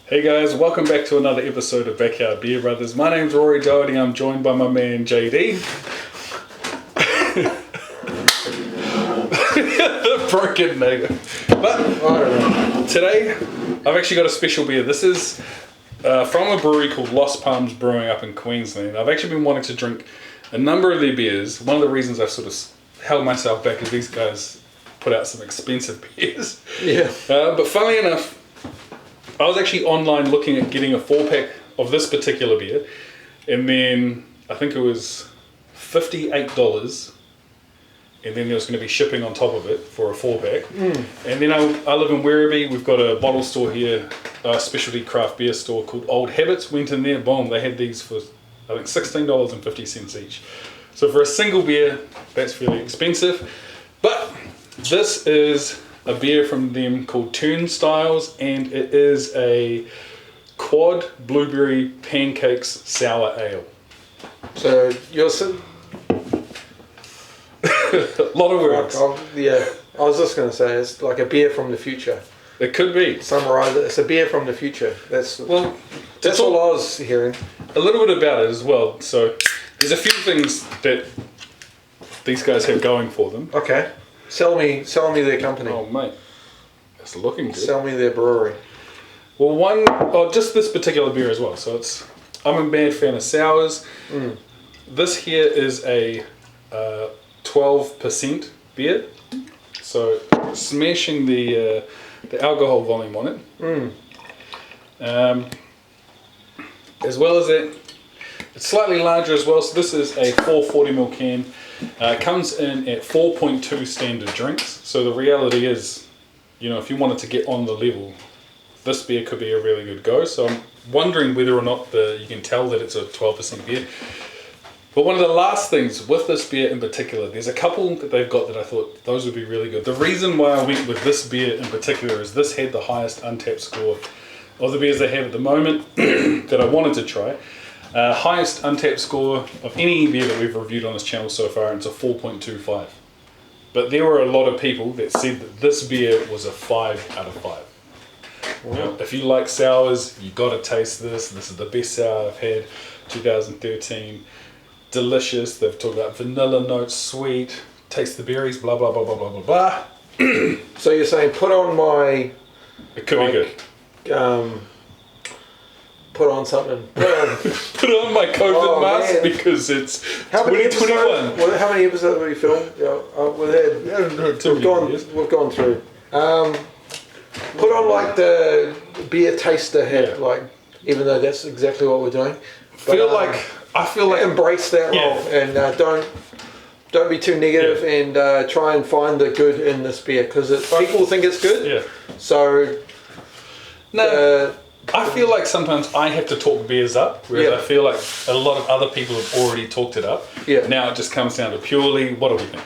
Hey guys, welcome back to another episode of Backyard Beer Brothers. My name's Rory Doherty. I'm joined by my man JD. The broken nigga. But I don't know. Today, I've actually got a special beer. This is from a brewery called Lost Palms Brewing up in Queensland. I've actually been wanting to drink a number of their beers. One of the reasons I've sort of held myself back is these guys put out some expensive beers. Yeah. But funnily enough, I was actually online looking at getting a 4-pack of this particular beer, and then I think it was $58, and then there was going to be shipping on top of it for a 4-pack. And then I live in Werribee. We've got a bottle store here, a specialty craft beer store called Old Habits. Went in there, boom, they had these for I think $16.50 each. So for a single beer, that's fairly expensive. But this is a beer from them called Turnstiles, and it is a quad blueberry pancakes sour ale. So you're A lot of words. yeah. I was just going to say it's like a beer from the future. It could be. Summarise it. It's a beer from the future. That's all I was hearing. A little bit about it as well. So there's a few things that these guys have going for them. Okay. Sell me their company. Oh mate, it's looking good. Sell me their brewery. Well, just this particular beer as well. So I'm a bad fan of sours. This here is a 12% beer. So smashing the alcohol volume on it. As well as that, it's slightly larger as well. So this is a 440ml can. Comes in at 4.2 standard drinks. So the reality is, if you wanted to get on the level, this beer could be a really good go. So I'm wondering whether or not you can tell that it's a 12% beer. But one of the last things with this beer in particular, there's a couple that they've got that I thought those would be really good. The reason why I went with this beer in particular is this had the highest untapped score of the beers they have at the moment that I wanted to try. Highest untapped score of any beer that we've reviewed on this channel so far, and it's a 4.25. But there were a lot of people that said that this beer was a 5 out of 5. Wow. If you like sours, you got to taste this. This is the best sour I've had, 2013. Delicious. They've talked about vanilla notes, sweet, taste the berries, blah blah blah blah blah blah blah. So you're saying put on my... It could be good. Put on something. Put on my COVID mask, man, because it's 2021. How many episodes have we filmed? We've gone through. Put on like the beer taster hat, like, even though that's exactly what we're doing. But, I feel like embrace that role, and don't be too negative, and try and find the good in this beer, because people think it's good. Yeah. So I feel like sometimes I have to talk beers up, whereas I feel like a lot of other people have already talked it up. Yeah. Now it just comes down to purely, what do we think?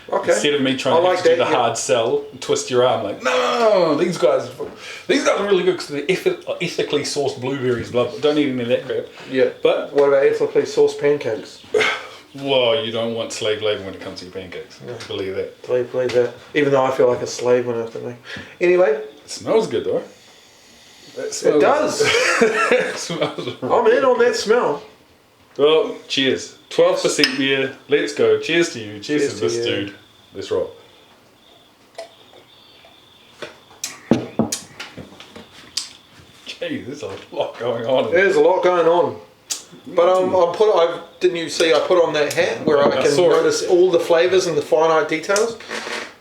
Okay. Instead of me trying to do the hard sell, and twist your arm like, no, these guys are really good because they're ethically sourced blueberries, blah, blah. Don't eat any of that crap. Yeah. But what about ethically sourced pancakes? Well, you don't want slave labour when it comes to your pancakes. No. Believe that. Believe that. Even though I feel like a slave when I have to make. Anyway. It smells good though. It does. It smells right. I'm in on that smell. Well, cheers. 12% beer. Let's go. Cheers to you. Cheers to this dude. Let's roll. Gee, there's a lot going on. There's a lot going on. But didn't you see I put on that hat where I can notice all the flavours and the finite details?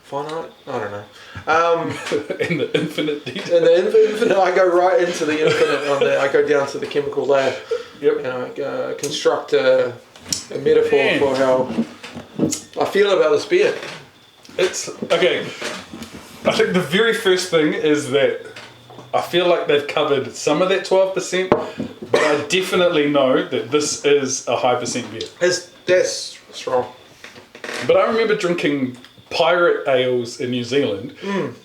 Finite? I don't know. In the infinite detail. In the infinite, I go right into the infinite on that. I go down to the chemical layer. Yep. And I construct a metaphor for how I feel about this beer. It's okay. I think the very first thing is that I feel like they've covered some of that 12%, but I definitely know that this is a high percent beer. That's strong. But I remember drinking pirate ales in New Zealand, and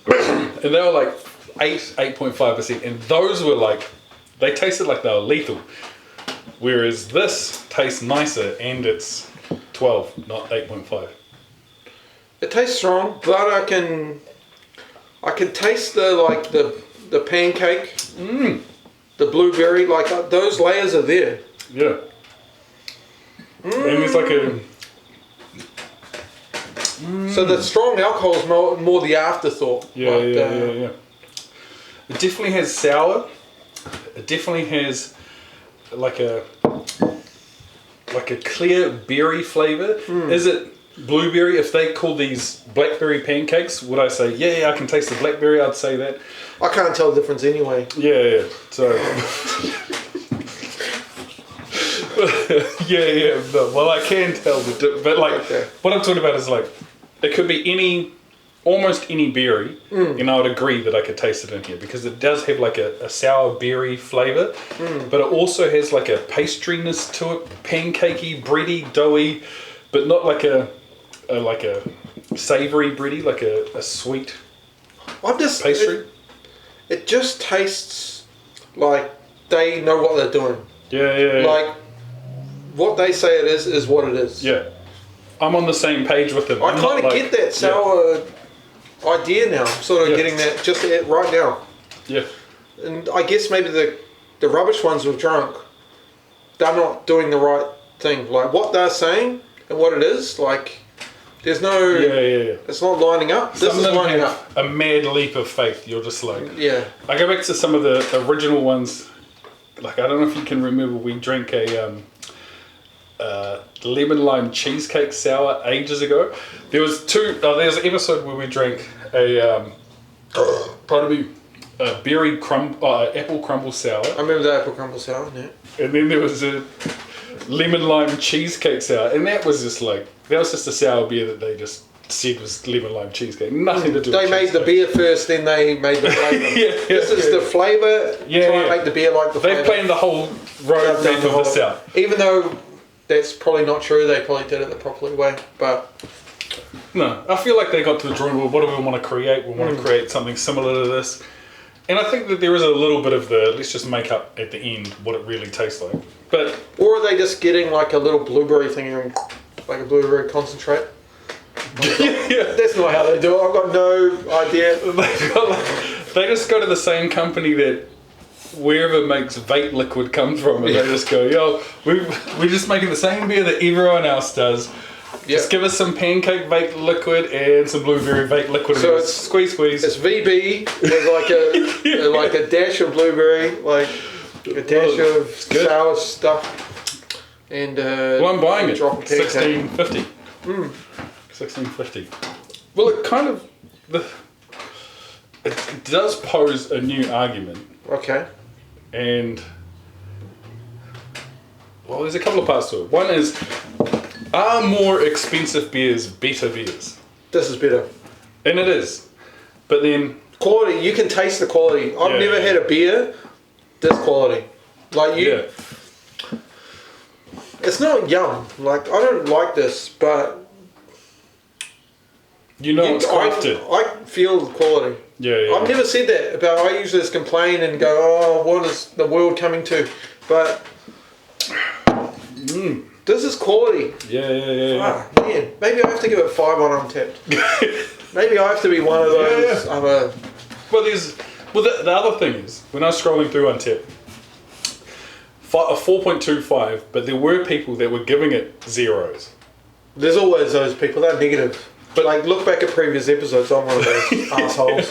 they were like 8.5%, and those were like, they tasted like they were lethal. Whereas this tastes nicer, and it's 12, not 8.5. It tastes strong, but I can taste the pancake. the blueberry, like those layers are there. Yeah. And there's like a... So the strong alcohol is more the afterthought. Yeah, like, yeah. It definitely has sour. It definitely has like a clear berry flavour. Is it blueberry? If they call these blackberry pancakes, would I say, yeah, I can taste the blackberry? I'd say that. I can't tell the difference anyway. Yeah. So... yeah. No, well, I can tell the difference. But like, what I'm talking about is like, it could be almost any berry, and I would agree that I could taste it in here because it does have like a sour berry flavour, but it also has like a pastriness to it, pancakey, bready, doughy, but not like a savoury bready, like a sweet pastry. It just tastes like they know what they're doing. Yeah. Like what they say it is what it is. Yeah. I'm on the same page with them. I kind of get that sour idea now. I'm sort of getting that just right now. Yeah. And I guess maybe the rubbish ones we've drunk, they're not doing the right thing. Like what they're saying and what it is, like there's no... Yeah. It's not lining up. This is lining up. A mad leap of faith. You're just like... Yeah. I go back to some of the original ones. Like, I don't know if you can remember, we drank a... lemon lime cheesecake sour ages ago. There was there's an episode where we drank a berry apple crumble sour. I remember the apple crumble sour, yeah. And then there was a lemon lime cheesecake sour, and that was just a sour beer that they just said was lemon lime cheesecake. Nothing to do with They made the beer first, then they made the flavour. This is the flavour. Try and make the beer like the flavour. They've planned the whole road map of this out. Even though that's probably not true, they probably did it the proper way, but... No, I feel like they got to the drawing board. What do we want to create? We want to create something similar to this. And I think that there is a little bit of let's just make up at the end what it really tastes like. But or are they just getting like a little blueberry thing, like a blueberry concentrate? Yeah. That's not how they do it. I've got no idea. They just go to the same company that wherever makes vape liquid comes from, and they just go, yo, we're just making the same beer that everyone else does. Just give us some pancake vape liquid and some blueberry vape liquid. So it's squeeze. It's VB with like a dash of blueberry, like a dash of sour stuff, and I'm buying it. $16.50. $16.50. Well, it does pose a new argument. Okay. And there's a couple of parts to it. One is, are more expensive beers better beers? This is better. And it is. But then... Quality, you can taste the quality. I've never had a beer this quality. Like you... Yeah. It's not yum. Like, I don't like this, but... it's crafted. I feel the quality. Yeah. I've never said that about... I usually just complain and go, oh, what is the world coming to? But... This is quality. Yeah. Man, maybe I have to give it 5 on Untapped. Maybe I have to be one of those other... Well, the other thing is, when I was scrolling through Untapped, a 4.25, but there were people that were giving it zeros. There's always those people, they're negative. But like, look back at previous episodes, I'm one of those assholes.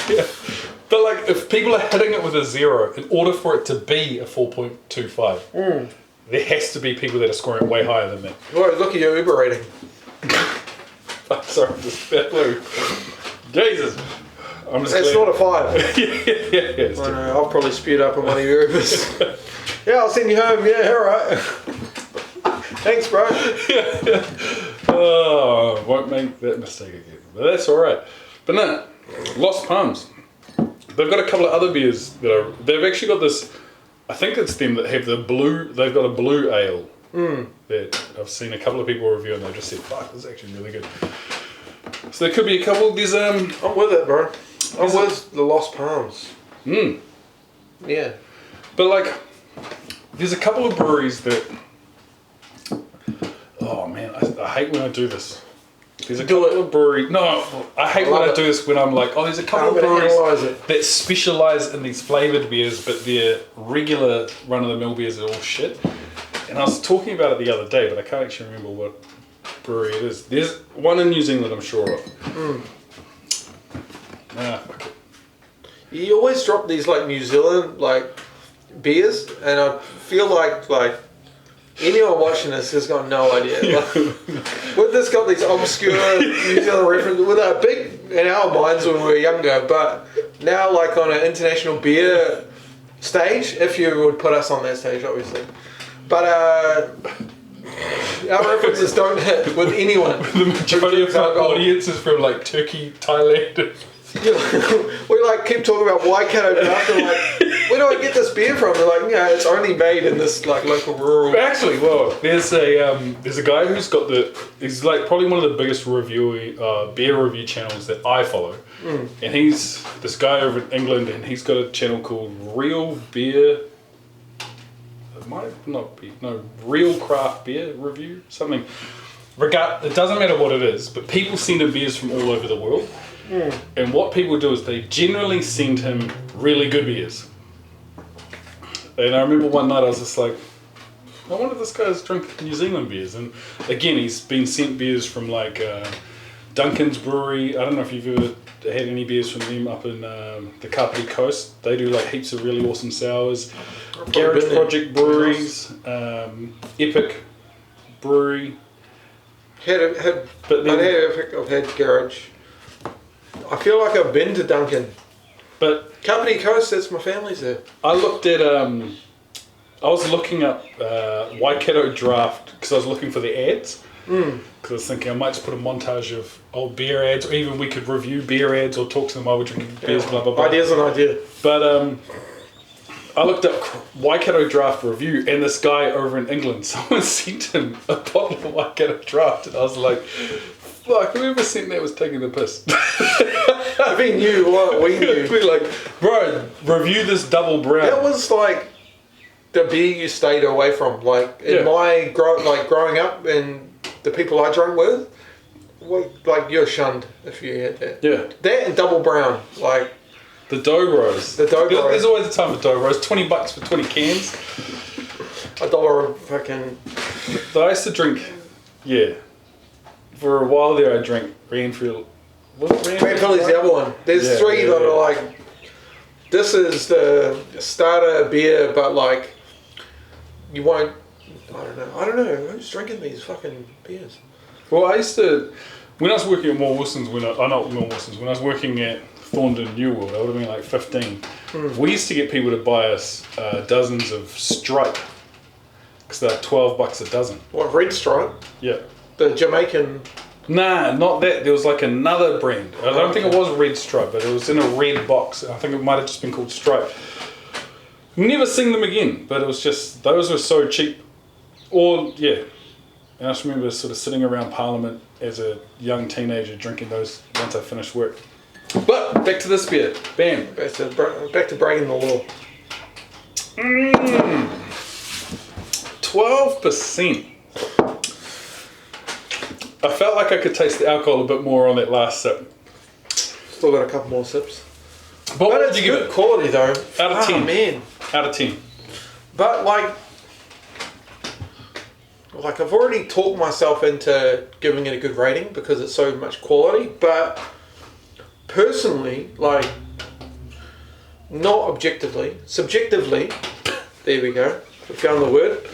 But like, if people are hitting it with a 0, in order for it to be a 4.25, there has to be people that are scoring way higher than that. Well, look at your Uber rating. I'm sorry, just that blue. Jesus. It's not a 5. Yeah. I know, I've probably spewed up on one of your Ubers. Yeah, I'll send you home. Yeah, alright. Thanks, bro. Oh, won't make that mistake again. But that's alright. But no, Lost Palms. They've got a couple of other beers they've actually got this, I think it's them that have they've got a blue ale that I've seen a couple of people review, and they just said, fuck, this is actually really good. So there could be a couple. There's I'm with it, bro. I'm with the Lost Palms. Yeah. But like, there's a couple of breweries that, oh man, I hate when I do this. There's a couple of breweries. No, I hate when I do this when I'm like, oh, there's a couple of breweries that specialise in these flavoured beers, but their regular run-of-the-mill beers are all shit. And I was talking about it the other day, but I can't actually remember what brewery it is. There's one in New Zealand I'm sure of. Fuck it. You always drop these like New Zealand like beers, and I feel like anyone watching this has got no idea. Like, we've just got these obscure New Zealand references with our big in our minds when we were younger, but now like on an international beer stage, if you would put us on that stage, obviously. But our references don't hit with anyone. The majority of our audience is from like Turkey, Thailand. We like keep talking about Waikato draft and like, where do I get this beer from? They're like, it's only made in this like local rural. Actually, well, there's a guy who's got he's like probably one of the biggest beer review channels that I follow, and he's this guy over in England, and he's got a channel called Real Beer. It might not be Real Craft Beer Review something. It doesn't matter what it is, but people send him beers from all over the world. And what people do is they generally send him really good beers. And I remember one night I was just like, I wonder if this guy's drinking New Zealand beers. And again, he's been sent beers from like Duncan's Brewery. I don't know if you've ever had any beers from them up in the Kapiti Coast. They do like heaps of really awesome sours. Garage Project Breweries, Epic Brewery. I've had Garage. I feel like I've been to Duncan. But Kapiti Coast, that's my family's there. I looked at, I was looking up Waikato Draft because I was looking for the ads. Because I was thinking I might just put a montage of old beer ads, or even we could review beer ads or talk to them while we're drinking beers, blah, blah, blah. Idea's an idea. But I looked up Waikato Draft review, and this guy over in England, someone sent him a bottle of Waikato Draft, and I was like, fuck, whoever sent that was taking the piss. If he knew what we knew. We're like, bro, review this double brown. That was like the beer you stayed away from. Like in my growing up and the people I drank with, like you're shunned if you had that. Yeah. That and double brown, like the dough bros. There's always a time for dough bros. $20 for 20 cans. $1 fucking. But I used to drink, for a while there I drank Ranfield. Ranfield is the other one. There's three that are like, this is the starter beer, but like, you won't, I don't know, who's drinking these fucking beers? Well, I used to, when I was working at More Wilson's, when I was working at Thorndon New World, I would have been like 15. We used to get people to buy us dozens of Stripe, because they're $12 a dozen. What, Red Stripe? Yeah. The Jamaican... Nah, not that. There was like another brand. I don't think it was Red Stripe, but it was in a red box. I think it might have just been called Stripe. Never seen them again, but it was just, those were so cheap. And I just remember sort of sitting around Parliament as a young teenager drinking those once I finished work. But back to this beer. Bam. Back to breaking the law. 12%. I felt like I could taste the alcohol a bit more on that last sip. Still got a couple more sips. But what did you give it? Quality though. Out of 10. Man. Out of 10. But like I've already talked myself into giving it a good rating because it's so much quality. But personally, like, not objectively, subjectively. There we go. We found the word.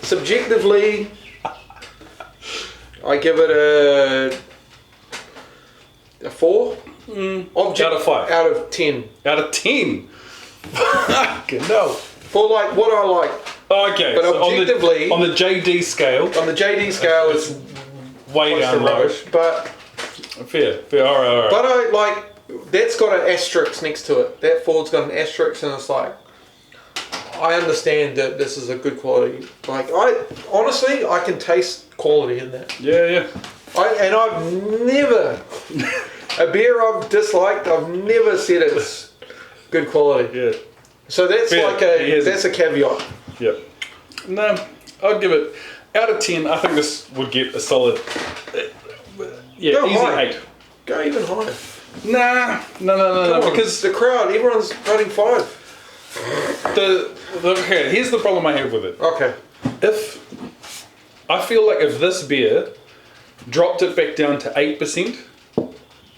Subjectively. I give it a 4. Out of 5. Out of 10. Out of 10? Fucking no. For like what I like. Oh, okay. But so objectively, on the JD scale. On the JD scale, it's way down low. But fair. All right. But I like that's got an asterisk next to it. That Ford's got an asterisk, and it's like I understand that this is a good quality. Like I can taste quality in that. Yeah. I've never a beer I've disliked. I've never said it's good quality. Yeah. So that's that's a caveat. Yep. No, I'd give it out of 10. I think this would get a solid. Yeah, Go easy high. 8. Go even higher. Nah, no, because the crowd, everyone's voting 5. okay, here's the problem I have with it. Okay. I feel like if this beer dropped it back down to 8%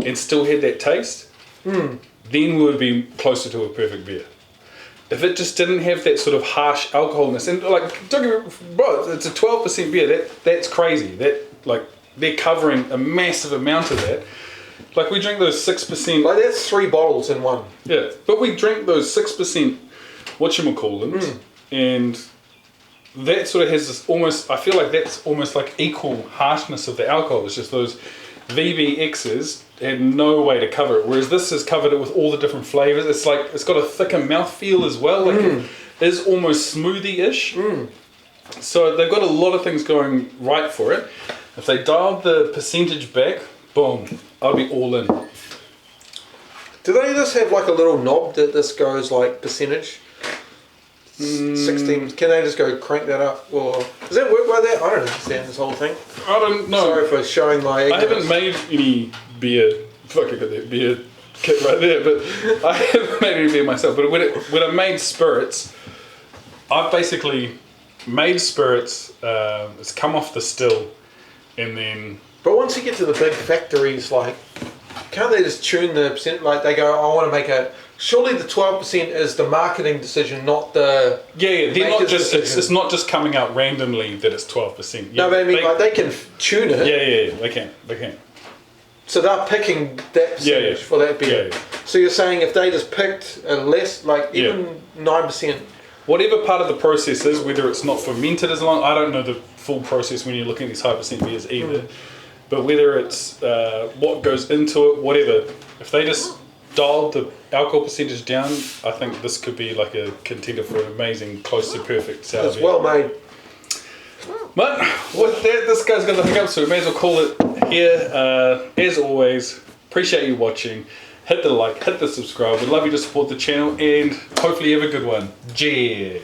and still had that taste, then we would be closer to a perfect beer. If it just didn't have that sort of harsh alcoholness, and like, don't get me wrong, it's a 12% beer, that's crazy. That, like, they're covering a massive amount of that. Like, we drink those 6%. Like, that's 3 bottles in one. Yeah, but we drink those 6% whatchamacallit, and that sort of has this almost, I feel like that's almost like equal harshness of the alcohol. It's just those VBXs had no way to cover it, whereas this has covered it with all the different flavours. It's like, it's got a thicker mouthfeel as well, like it is almost smoothie-ish. So they've got a lot of things going right for it. If they dialed the percentage back, boom, I'd be all in. Do they just have like a little knob that this goes like percentage? 16. Can they just go crank that up, or does that work like that? I don't understand this whole thing. I don't know. Sorry for showing my ignorance. I haven't made any beer. Fuck, I got that beer kit right there, but I haven't made any beer myself. But when I made spirits, I've basically made spirits. It's come off the still, and then. But once you get to the big factories, like, can't they just tune the percent? Like, they go, I want to make a. Surely the 12% is the marketing decision, not the. Yeah. They're not just. decision. It's not just coming out randomly that it's 12%. Yeah, No, but I mean, like, they can tune it. Yeah. They can. So they're picking that percentage for that beer. Yeah. So you're saying if they just picked a less, like even 9%. Whatever part of the process is, whether it's not fermented as long, I don't know the full process when you're looking at these high percent beers either. But whether it's what goes into it, whatever, if they just dialed the alcohol percentage down, I think this could be like a contender for an amazing, close to perfect sour It's beer. well made. But with that, this guy's got the hiccup, so we may as well call it here. As always, appreciate you watching. Hit the like, hit the subscribe. We'd love you to support the channel, and hopefully you have a good one. Yeah.